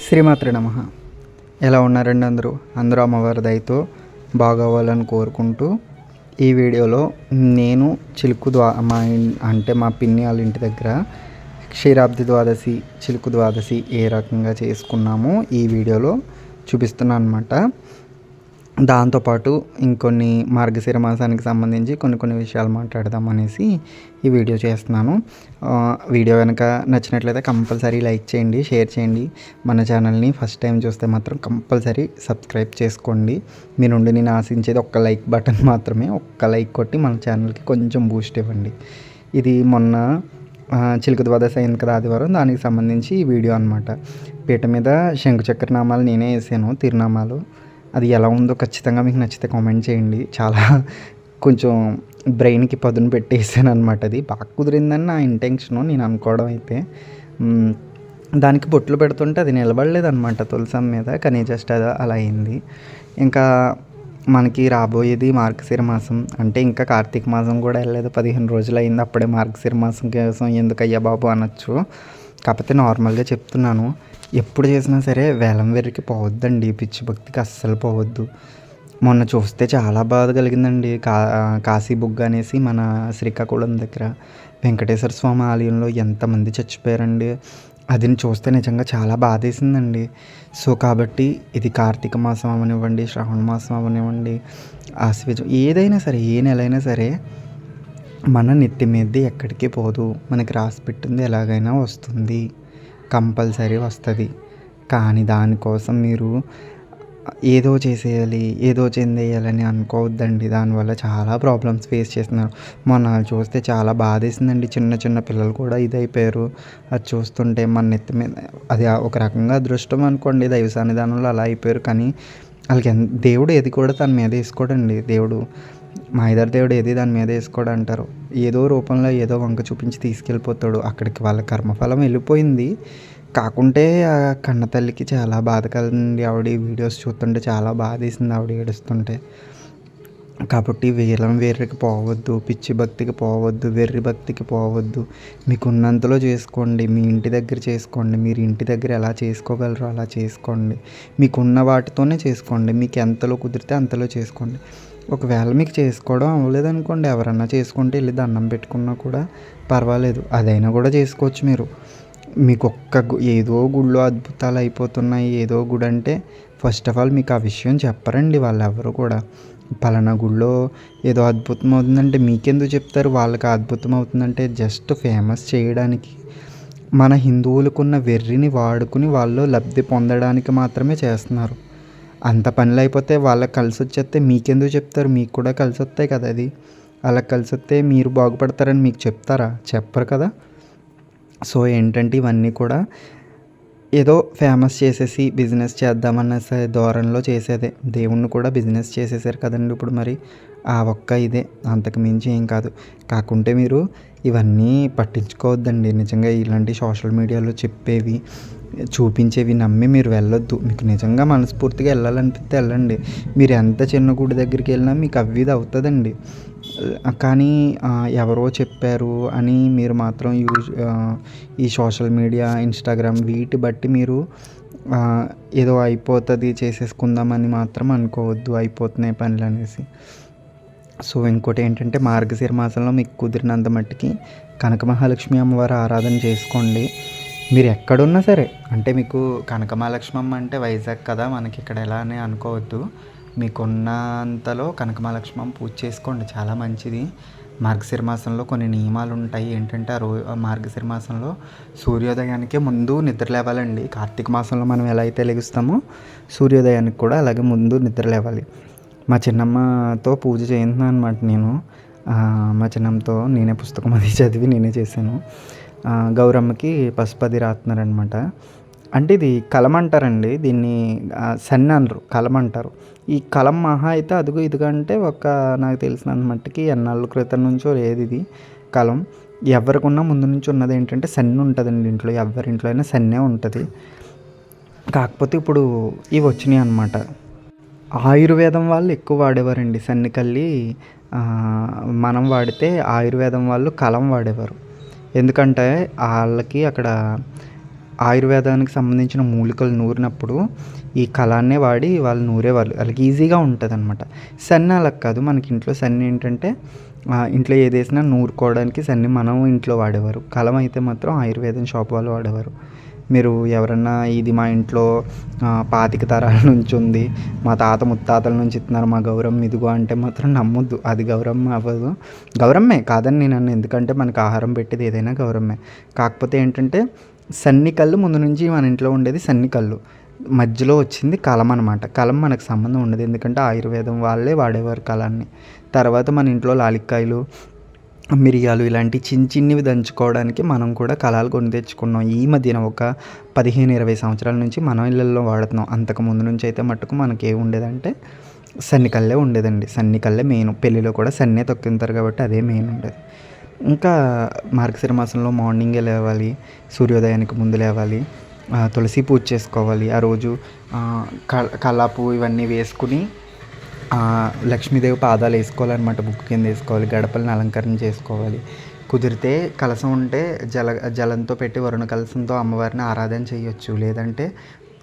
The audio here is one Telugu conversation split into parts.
శ్రీమాత్రే నమః. ఎలా ఉన్నారండి అందరూ? అమ్మవారి దయతో బాగోవాలని కోరుకుంటూ ఈ వీడియోలో నేను చిలుకు మా పిన్ని వాళ్ళ ఇంటి దగ్గర క్షీరాబ్ది ద్వాదశి, చిలుకు ద్వాదశి ఏ రకంగా చేసుకున్నామో ఈ వీడియోలో చూపిస్తున్నాను అనమాట. దాంతోపాటు ఇంకొన్ని మార్గశిర మాసానికి సంబంధించి కొన్ని విషయాలు మాట్లాడదాం అనేసి ఈ వీడియో చేస్తున్నాను. వీడియో కనుక నచ్చినట్లయితే కంపల్సరీ లైక్ చేయండి, షేర్ చేయండి. మన ఛానల్ని ఫస్ట్ టైం చూస్తే మాత్రం కంపల్సరీ సబ్స్క్రైబ్ చేసుకోండి. మీ నుండి నేను ఆశించేది ఒక్క లైక్ బటన్ మాత్రమే. ఒక్క లైక్ కొట్టి మన ఛానల్కి కొంచెం బూస్ట్ ఇవ్వండి. ఇది మొన్న చిలుకు ద్వాదశి అయింది కదా, ఆదివారం, దానికి సంబంధించి ఈ వీడియో అనమాట. పీట మీద శంకుచక్ర నామాలు నేనే వేసాను, తిరునామాలు. అది ఎలా ఉందో ఖచ్చితంగా మీకు నచ్చితే కామెంట్ చేయండి. చాలా కొంచెం బ్రెయిన్కి పదును పెట్టేసాను అనమాట. అది బాగా కుదిరిందని నా ఇంటెన్షను, నేను అనుకోవడం అయితే. దానికి బొట్లు పెడుతుంటే అది నిలబడలేదన్నమాట తులసం మీద, కానీ జస్ట్ అది అలా అయింది. ఇంకా మనకి రాబోయేది మార్గశిర మాసం, అంటే ఇంకా కార్తీక మాసం కూడా వెళ్ళలేదు, 15 రోజులు అయింది. అప్పుడే మార్గశిర మాసం కోసం ఎందుకయ్యా బాబు అనొచ్చు. కాకపోతే నార్మల్గా చెప్తున్నాను. ఎప్పుడు చేసినా సరే వేలం వెర్రికి పోవద్దండి, పిచ్చి భక్తికి అస్సలు పోవద్దు. మొన్న చూస్తే చాలా బాధ కలిగిందండి. కాశీ బుగ్గ అనేసి మన శ్రీకాకుళం దగ్గర వెంకటేశ్వర స్వామి ఆలయంలో ఎంతమంది చచ్చిపోయారండి. అది చూస్తే నిజంగా చాలా బాధేసిందండి. సో కాబట్టి ఇది కార్తీక మాసం అవనివ్వండి, శ్రావణ మాసం అవనివ్వండి, ఆశ్వీజం, ఏదైనా సరే, ఏ నెలైనా సరే మన నెత్తి మీదది ఎక్కడికి పోదు. మనకి రాసి పెట్టింది ఎలాగైనా వస్తుంది, కంపల్సరీ వస్తుంది. కానీ దానికోసం మీరు ఏదో చేసేయాలి, ఏదో చెందేయాలని అనుకోవద్దండి. దానివల్ల చాలా ప్రాబ్లమ్స్ ఫేస్ చేస్తున్నారు. మొన్న చూస్తే చాలా బాధేసిందండి. చిన్న పిల్లలు కూడా ఇదైపోయారు. అది చూస్తుంటే మన నెత్తి మీద, అది ఒక రకంగా అదృష్టం అనుకోండి, దైవ సన్నిధానంలో అలా అయిపోయారు. కానీ వాళ్ళకి దేవుడు ఏది కూడా తన మీద వేసుకోడండి. దేవుడు, మా ఇద్దరు దేవుడు ఏది దాని మీద వేసుకోడు అంటారు. ఏదో రూపంలో ఏదో వంక చూపించి తీసుకెళ్ళిపోతాడు. అక్కడికి వాళ్ళ కర్మఫలం వెళ్ళిపోయింది. కాకుంటే ఆ కన్న తల్లికి చాలా బాధ కలండి. ఆవిడ వీడియోస్ చూస్తుంటే చాలా బాధేసింది ఆవిడ ఏడుస్తుంటే. కాబట్టి వేర్రికి పోవద్దు, పిచ్చి భక్తికి పోవద్దు, వెర్రి భక్తికి పోవద్దు. మీకు ఉన్నంతలో చేసుకోండి, మీ ఇంటి దగ్గర చేసుకోండి. మీరు ఇంటి దగ్గర ఎలా చేసుకోగలరో అలా చేసుకోండి. మీకున్న వాటితోనే చేసుకోండి. మీకు ఎంతలో కుదిరితే అంతలో చేసుకోండి. ఒకవేళ మీకు చేసుకోవడం అవ్వలేదనుకోండి, ఎవరన్నా చేసుకుంటే వెళ్ళి దండం పెట్టుకున్నా కూడా పర్వాలేదు, అదైనా కూడా చేసుకోవచ్చు మీరు. మీకు ఏదో గుళ్ళో అద్భుతాలు అయిపోతున్నాయి, ఏదో గుడి అంటే ఫస్ట్ ఆఫ్ ఆల్ మీకు ఆ విషయం చెప్పరండి వాళ్ళు ఎవరు కూడా. పలానా గుళ్ళో ఏదో అద్భుతం అవుతుందంటే మీకెందుకు చెప్తారు? వాళ్ళకి అద్భుతం అవుతుందంటే జస్ట్ ఫేమస్ చేయడానికి, మన హిందువులకున్న వెర్రిని వాడుకుని వాళ్ళు లబ్ధి పొందడానికి మాత్రమే చేస్తున్నారు. అంత పనులు అయిపోతే వాళ్ళకి కలిసి వచ్చేస్తే మీకెందుకు చెప్తారు? మీకు కూడా కలిసి వస్తాయి కదా. అది వాళ్ళకి కలిసి వస్తే మీరు బాగుపడతారని మీకు చెప్తారా? చెప్పరు కదా. సో ఏంటంటే ఇవన్నీ కూడా ఏదో ఫేమస్ చేసేసి బిజినెస్ చేద్దామన్న ధోరణిలో చేసేదే. దేవుణ్ణి కూడా బిజినెస్ చేసేసారు కదండి ఇప్పుడు. మరి ఆ ఒక్క ఇదే, అంతకు మించి ఏం కాదు. కాకుంటే మీరు ఇవన్నీ పట్టించుకోవద్దండి. నిజంగా ఇలాంటి సోషల్ మీడియాలో చెప్పేవి, చూపించేవి నమ్మి మీరు వెళ్ళొద్దు. మీకు నిజంగా మనస్ఫూర్తిగా వెళ్ళాలనిపిస్తే వెళ్ళండి. మీరు ఎంత చిన్న గుడి దగ్గరికి వెళ్ళినా మీకు అవ్విది అవుతుందండి. కానీ ఎవరో చెప్పారు అని మీరు మాత్రం ఈ సోషల్ మీడియా, ఇన్స్టాగ్రామ్ వీటి బట్టి మీరు ఏదో అయిపోతుంది చేసేసుకుందామని మాత్రం అనుకోవద్దు, అయిపోతున్నాయి పనులు అనేసి. సో ఇంకోటి ఏంటంటే మార్గశిర మాసంలో మీకు కుదిరినంత మట్టికి కనక మహాలక్ష్మి అమ్మవారి ఆరాధన చేసుకోండి. మీరు ఎక్కడున్నా సరే, అంటే మీకు కనక మహాలక్ష్మి అమ్మ అంటే వైజాగ్ కదా, మనకి ఇక్కడ ఎలా అని అనుకోవద్దు. మీకున్నంతలో కనక మహాలక్ష్మి అమ్మ పూజ చేసుకోండి, చాలా మంచిది. మార్గశిర మాసంలో కొన్ని నియమాలు ఉంటాయి. ఏంటంటే మార్గశిర మాసంలో సూర్యోదయానికే ముందు నిద్ర లేవాలండి. కార్తీక మాసంలో మనం ఎలా అయితే లెగుస్తామో సూర్యోదయానికి కూడా అలాగే ముందు నిద్ర లేవాలి. మా చిన్నమ్మతో పూజ చేయించున్నాను అనమాట నేను. మా చిన్నమ్మతో నేనే పుస్తకం అది చదివి నేనే చేశాను. గౌరమ్మకి పసుపు అది రాస్తున్నారనమాట. అంటే ఇది కలం అంటారండి, దీన్ని సన్ని అనరు, కలం అంటారు. ఈ కలం మహా అయితే అదుగు ఇదిగా అంటే నాకు తెలిసినంత మట్టుకి ఎన్నాళ్ళ క్రితం నుంచో లేదు ఇది కలం. ఎవరికున్నా ముందు నుంచి ఉన్నది ఏంటంటే సన్ని ఉంటుందండి ఇంట్లో, ఎవరింట్లో అయినా సన్నే ఉంటుంది. కాకపోతే ఇప్పుడు ఇవి వచ్చినాయి అనమాట. ఆయుర్వేదం వాళ్ళు ఎక్కువ వాడేవారండి సన్నికల్లి. మనం వాడితే ఆయుర్వేదం వాళ్ళు కలం వాడేవారు. ఎందుకంటే వాళ్ళకి అక్కడ ఆయుర్వేదానికి సంబంధించిన మూలికలు నూరినప్పుడు ఈ కలాన్నే వాడి వాళ్ళు నూరేవాళ్ళు. వాళ్ళకి ఈజీగా ఉంటుందన్నమాట. సన్ని అలా కాదు. మనకి ఇంట్లో సన్ని ఏంటంటే ఇంట్లో ఏదేసినా నూరుకోవడానికి సన్ని మనం ఇంట్లో వాడేవారు. కలం అయితే మాత్రం ఆయుర్వేదం షాప్ వాళ్ళు వాడేవారు. మీరు ఎవరన్నా ఇది మా ఇంట్లో 25 తరాల నుంచి ఉంది, మా తాత ముత్తాతల నుంచి ఇస్తున్నారు, మా గౌరమ్మ ఇదిగో అంటే మాత్రం నమ్మొద్దు. అది గౌరమ్మ అవ్వదు. గౌరమ్మే కాదని నేను అన్న, ఎందుకంటే మనకు ఆహారం పెట్టేది ఏదైనా గౌరమ్మే. కాకపోతే ఏంటంటే సన్ని కళ్ళు ముందు నుంచి మన ఇంట్లో ఉండేది సన్ని కళ్ళు, మధ్యలో వచ్చింది కలం అనమాట. కలం మనకు సంబంధం ఉండదు, ఎందుకంటే ఆయుర్వేదం వాళ్ళే వాడేవారు కలాన్ని. తర్వాత మన ఇంట్లో లాలిక్కాయలు, మిరియాలు ఇలాంటి చిన్నవి దంచుకోవడానికి మనం కూడా కలాలు కొని తెచ్చుకున్నాం. ఈ మధ్యన ఒక 15-20 సంవత్సరాల నుంచి మనం ఇళ్ళల్లో వాడుతున్నాం. అంతకు ముందు నుంచి అయితే మట్టుకు మనకి ఏమి ఉండేదంటే సన్నికల్లే ఉండేదండి. సన్నికల్లే మెయిన్. పెళ్ళిలో కూడా సన్నే తొక్కింటారు కాబట్టి అదే మెయిన్ ఉండేది. ఇంకా మార్గశిర మాసంలో మార్నింగే లేవాలి, సూర్యోదయానికి ముందు లేవాలి, తులసి పూజ చేసుకోవాలి. ఆ రోజు కల్లాపు ఇవన్నీ వేసుకుని లక్ష్మీదేవి పాదాలు వేసుకోవాలన్నమాట. బుక్ కింద వేసుకోవాలి, గడపలను అలంకరణ చేసుకోవాలి. కుదిరితే కలశం ఉంటే జలంతో పెట్టి వరుణ కలశంతో అమ్మవారిని ఆరాధన చేయొచ్చు. లేదంటే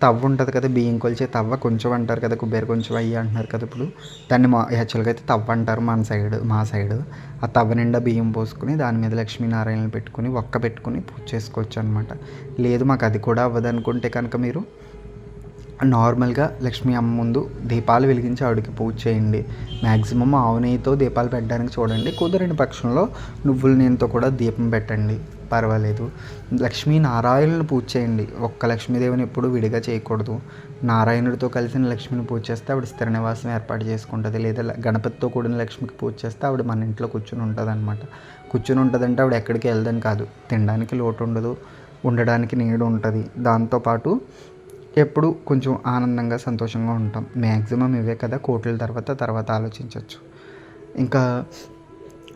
తవ్వ ఉంటుంది కదా, బియ్యం కొలిచే తవ్వ, కొంచెం అంటారు కదా, కుబేర కొంచెం అయ్యి అంటున్నారు కదా. ఇప్పుడు దాన్ని యాక్చువల్గా అయితే తవ్వ అంటారు మా సైడు. ఆ తవ్వ నిండా బియ్యం పోసుకుని దాని మీద లక్ష్మీనారాయణలు పెట్టుకుని పెట్టుకుని పూజ చేసుకోవచ్చు అనమాట. లేదు మాకు అది కూడా అవ్వదు అనుకుంటే కనుక మీరు నార్మల్గా లక్ష్మీ అమ్మ ముందు దీపాలు వెలిగించి ఆవిడకి పూజ చేయండి. మ్యాక్సిమం ఆవు నెయ్యితో దీపాలు పెట్టడానికి చూడండి. కుదరని పక్షంలో నువ్వుల నూనెతో కూడా దీపం పెట్టండి, పర్వాలేదు. లక్ష్మీనారాయణులను పూజ చేయండి. ఒక్క లక్ష్మీదేవిని ఎప్పుడు విడిగా చేయకూడదు. నారాయణుడితో కలిసిన లక్ష్మిని పూజ చేస్తే ఆవిడ స్థిర నివాసం ఏర్పాటు చేసుకుంటుంది. లేదా గణపతితో కూడిన లక్ష్మికి పూజ చేస్తే ఆవిడ మన ఇంట్లో కూర్చుని ఉంటుంది అనమాట. కూర్చుని ఉంటుందంటే ఆవిడ ఎక్కడికి వెళ్దని కాదు, తినడానికి లోటు ఉండదు, ఉండడానికి నీడు ఉంటుంది. దాంతోపాటు ఎప్పుడు కొంచెం ఆనందంగా సంతోషంగా ఉంటాం. మ్యాక్సిమం ఇవే కదా, కోట్ల తర్వాత ఆలోచించవచ్చు. ఇంకా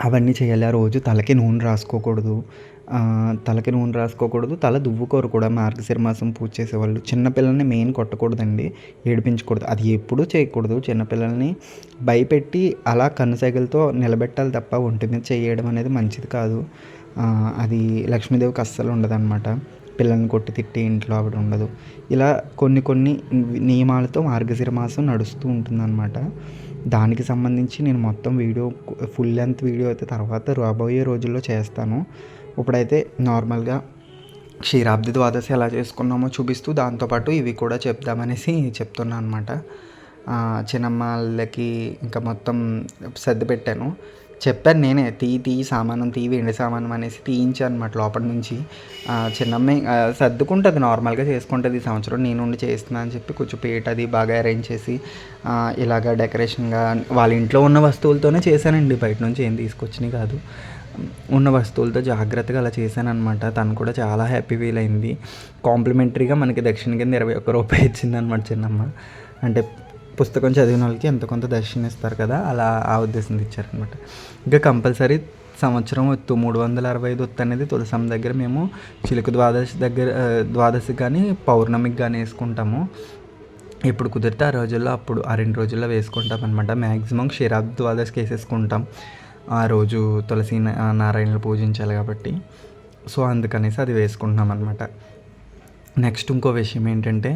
అవన్నీ చేయాలి. ఆ రోజు తలకి నూనె రాసుకోకూడదు. తల దువ్వుకోరు కూడా. మార్గశిర మాసం పూజ చేసేవాళ్ళు చిన్నపిల్లల్ని మెయిన్ కొట్టకూడదండి, ఏడిపించకూడదు. అది ఎప్పుడూ చేయకూడదు. చిన్నపిల్లల్ని భయపెట్టి అలా కన్నుసైగలతో నిలబెట్టాలి తప్ప ఒంటి మీద చేయడం అనేది మంచిది కాదు. అది లక్ష్మీదేవికి అస్సలు ఉండదన్నమాట. పిల్లల్ని కొట్టి తిట్టి ఇంట్లో ఆవిడ ఉండదు. ఇలా కొన్ని నియమాలతో మార్గశిర మాసం నడుస్తూ ఉంటుందన్నమాట. దానికి సంబంధించి నేను మొత్తం వీడియో, ఫుల్ లెంత్ వీడియో అయితే తర్వాత రాబోయే రోజుల్లో చేస్తాను. ఇప్పుడైతే నార్మల్గా క్షీరాబ్ది ద్వాదశి ఎలా చేసుకున్నామో చూపిస్తూ దాంతోపాటు ఇవి కూడా చెప్దామనేసి చెప్తున్నాను అనమాట. చిన్నమ్మలకి ఇంకా మొత్తం సర్ది పెట్టాను. చెప్పాను నేనే, సామానం వెండి సామానం అనేసి తీయించాను అనమాట లోపల నుంచి. చిన్నమ్మాయి సర్దుకుంటుంది, నార్మల్గా చేసుకుంటుంది. ఈ సంవత్సరం నేను ఉండి చేస్తున్నాను అని చెప్పి కొంచెం పీట అది బాగా అరేంజ్ చేసి ఇలాగ డెకరేషన్గా వాళ్ళ ఇంట్లో ఉన్న వస్తువులతోనే చేశానండి. బయట నుంచి ఏం తీసుకొచ్చినాయి కాదు, ఉన్న వస్తువులతో జాగ్రత్తగా అలా చేశాను అనమాట. తను కూడా చాలా హ్యాపీ ఫీల్ అయింది. కాంప్లిమెంటరీగా మనకి దక్షిణ కింద 21 రూపాయి ఇచ్చింది అనమాట చిన్నమ్మ. అంటే పుస్తకం చదివిన వాళ్ళకి ఎంతో కొంత దర్శనం ఇస్తారు కదా, అలా ఆ ఉద్దేశంతో ఇచ్చారనమాట. ఇంకా కంపల్సరీ సంవత్సరం ఒత్తు 365 ఒత్తు అనేది తులసమ్మ దగ్గర మేము చిలుక ద్వాదశి కానీ పౌర్ణమికి కానీ వేసుకుంటాము. ఎప్పుడు కుదిరితే ఆ రోజుల్లో అప్పుడు ఆ 2 రోజుల్లో వేసుకుంటాం అనమాట. మ్యాక్సిమం క్షీరాబ్ది ద్వాదశికి వేసేసుకుంటాం. ఆ రోజు తులసి నారాయణలు పూజించాలి కాబట్టి, సో అందుకనేసి అది వేసుకుంటున్నాం అనమాట. నెక్స్ట్ ఇంకో విషయం ఏంటంటే,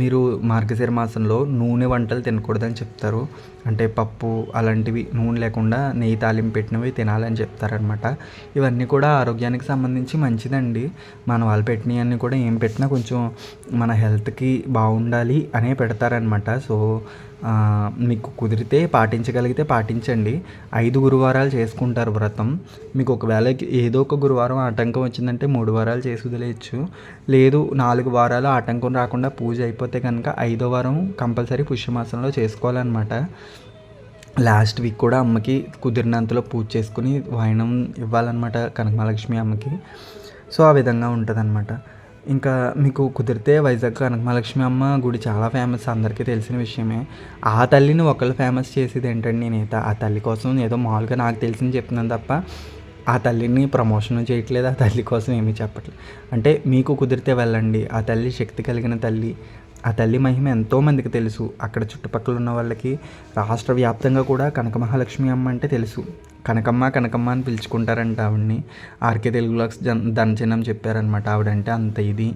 మీరు మార్గశిర మాసంలో నూనె వంటలు తినకూడదని చెప్తారు. అంటే పప్పు అలాంటివి నూనె లేకుండా నెయ్యి తాలింపు పెట్టినవి తినాలని చెప్తారనమాట. ఇవన్నీ కూడా ఆరోగ్యానికి సంబంధించి మంచిదండి. మన వాళ్ళు పెట్టినవన్నీ కూడా ఏం పెట్టినా కొంచెం మన హెల్త్కి బాగుండాలి అనే పెడతారనమాట. సో మీకు కుదిరితే పాటించగలిగితే పాటించండి. 5 గురువారాలు చేసుకుంటారు వ్రతం. మీకు ఒకవేళ ఏదో ఒక గురువారం ఆటంకం వచ్చిందంటే 3 వారాలు చేసి వదిలేయచ్చు. లేదు 4 వారాలు ఆటంకం రాకుండా పూజ అయిపోతే కనుక 5వ వారం కంపల్సరీ పుష్యమాసంలో చేసుకోవాలన్నమాట. లాస్ట్ వీక్ కూడా అమ్మకి కుదిరినంతలో పూజ చేసుకుని వాయనం ఇవ్వాలన్నమాట కనకమహాలక్ష్మి అమ్మకి. సో ఆ విధంగా ఉంటుందన్నమాట. ఇంకా మీకు కుదిరితే వైజాగ్ కనకమహాలక్ష్మి అమ్మ గుడి చాలా ఫేమస్, అందరికీ తెలిసిన విషయమే. ఆ తల్లిని ఒకళ్ళు ఫేమస్ చేసేది ఏంటంటే, నేనైతే ఆ తల్లి కోసం ఏదో మామూలుగా నాకు తెలిసింది చెప్తున్నాను తప్ప ఆ తల్లిని ప్రమోషన్ చేయట్లేదు, ఆ తల్లి కోసం ఏమీ చెప్పట్లేదు. అంటే మీకు కుదిరితే వెళ్ళండి. ఆ తల్లి శక్తి కలిగిన తల్లి, ఆ తల్లి మహిమ ఎంతోమందికి తెలుసు. అక్కడ చుట్టుపక్కల ఉన్న వాళ్ళకి రాష్ట్ర వ్యాప్తంగా కూడా కనక మహాలక్ష్మి అమ్మ అంటే తెలుసు. కనకమ్మ కనకమ్మ అని పిలుచుకుంటారంట ఆవిడని. ఆర్కే తెలుగులో ధనచిహ్నం చెప్పారనమాట ఆవిడంటే అంత ఇది.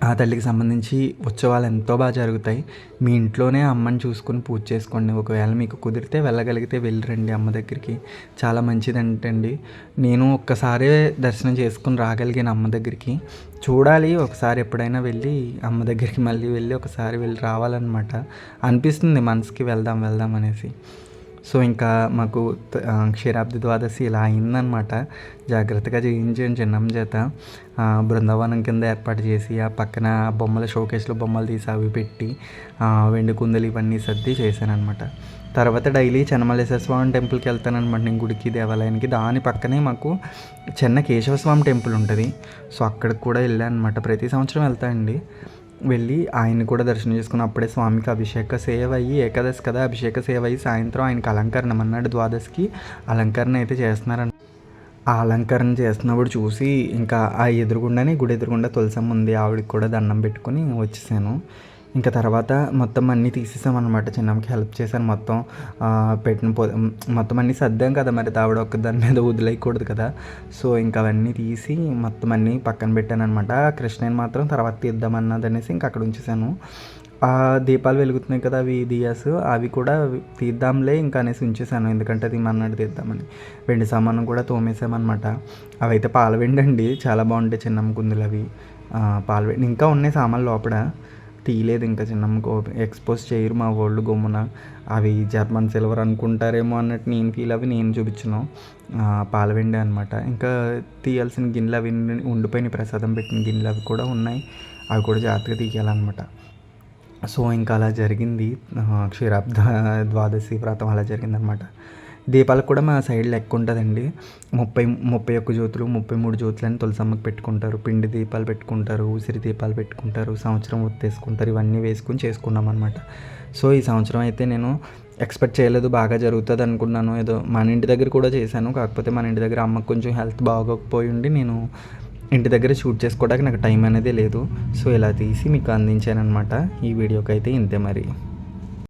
ఆ తల్లికి సంబంధించి ఉత్సవాలు ఎంతో బాగా జరుగుతాయి. మీ ఇంట్లోనే అమ్మని చూసుకొని పూజ చేసుకోండి. ఒకవేళ మీకు కుదిరితే వెళ్ళగలిగితే వెళ్ళిరండి అమ్మ దగ్గరికి. చాలా మంచిదంటండి. నేను ఒక్కసారే దర్శనం చేసుకుని రాగలిగాను అమ్మ దగ్గరికి. చూడాలి ఒకసారి ఎప్పుడైనా వెళ్ళి అమ్మ దగ్గరికి మళ్ళీ వెళ్ళి ఒకసారి వెళ్ళి రావాలన్నమాట అనిపిస్తుంది మనసుకి. వెళ్దాం వెళ్దాం అనేసి. సో ఇంకా మాకు క్షీరాబ్ది ద్వాదశి ఇలా అయిందనమాట. జాగ్రత్తగా చేయించాను చిన్నమ్మ చేత. బృందావనం కింద ఏర్పాటు చేసి ఆ పక్కన బొమ్మల షోకేస్లో బొమ్మలు తీసి అవి పెట్టి వెండి కుందలు ఇవన్నీ సర్ది చేశాను అనమాట. తర్వాత డైలీ చెన్నమల్లేశ్వర స్వామి టెంపుల్కి వెళ్తానమాట నేను, గుడికి దేవాలయానికి. దాని పక్కనే మాకు చిన్న కేశవస్వామి టెంపుల్ ఉంటుంది. సో అక్కడికి కూడా వెళ్ళాను అనమాట. ప్రతి సంవత్సరం వెళ్తానండి. వెళ్ళి ఆయన్ని కూడా దర్శనం చేసుకుని అప్పుడే స్వామికి అభిషేక సేవ అయ్యి, ఏకాదశి కదా, అభిషేక సేవ అయ్యి సాయంత్రం ఆయనకి అలంకరణ అన్నాడు ద్వాదశికి అలంకరణ అయితే చేస్తున్నారని. ఆ అలంకరణ చేస్తున్నప్పుడు చూసి ఇంకా ఆ ఎదురుగుండానే గుడి ఎదురుగుండా తులసమ్మ ఉంది, ఆవిడకి కూడా దండం పెట్టుకుని వచ్చేసాను. ఇంకా తర్వాత మొత్తం అన్నీ తీసేసామన్నమాట. చిన్నమ్మకి హెల్ప్ చేశాను. మొత్తం మొత్తం అన్నీ సర్దాం కదా, మరి ఆవిడ ఒక్క దాని మీద వదిలేయకూడదు కదా. సో ఇంకా అవన్నీ తీసి మొత్తం అన్నీ పక్కన పెట్టాను అనమాట. కృష్ణని మాత్రం తర్వాత తీద్దామన్నది అనేసి ఇంకా అక్కడ ఉంచేసాను. ఆ దీపాలు వెలుగుతున్నాయి కదా, అవి దియాస్, అవి కూడా తీద్దాంలే ఇంకా అనేసి ఉంచేసాను. ఎందుకంటే అది మన్నాడు తీద్దామని. వెండి సామాను కూడా తోమేసామన్నమాట. అవి అయితే పాలవెండి అండి, చాలా బాగుంటాయి చిన్నమ్మ కుందులు అవి. పాలవెండి ఇంకా ఉన్నాయి సామాన్లు లోపల, తీయలేదు ఇంకా. చిన్నమ్మకు ఎక్స్పోజ్ చేయరు మా వాళ్ళు గమ్మున. అవి జర్మన్ సిల్వర్ అనుకుంటారేమో అన్నట్టు నేను ఫీల్ అవి నేను చూపించను. పాలవెండి అనమాట. ఇంకా తీయాల్సిన గిన్నెలు అవి ఉండిపోయినాయి, ప్రసాదం పెట్టిన గిన్నెలు అవి కూడా ఉన్నాయి. అవి కూడా జాగ్రత్తగా తీయాలన్నమాట. సో ఇంకా అలా జరిగింది. క్షీరాబ్ద ద్వాదశి వ్రతం అలా జరిగిందనమాట. దీపాలకు కూడా మా సైడ్ లెక్క ఉంటుందండి. 31 జ్యోతులు, 33 జ్యోతులు అని తులసమ్మకి పెట్టుకుంటారు. పిండి దీపాలు పెట్టుకుంటారు, ఉసిరి దీపాలు పెట్టుకుంటారు, సంవత్సరం ఒత్తేసుకుంటారు. ఇవన్నీ వేసుకుని చేసుకున్నాం అనమాట. సో ఈ సంవత్సరం అయితే నేను ఎక్స్పెక్ట్ చేయలేదు బాగా జరుగుతుంది అనుకున్నాను. ఏదో మన ఇంటి దగ్గర కూడా చేశాను. కాకపోతే మన ఇంటి దగ్గర అమ్మకు కొంచెం హెల్త్ బాగోకపోయి ఉండి నేను ఇంటి దగ్గర షూట్ చేసుకోవడానికి నాకు టైం అనేది లేదు. సో ఇలా తీసి మీకు అందించాను అనమాట. ఈ వీడియోకి అయితే ఇంతే మరి.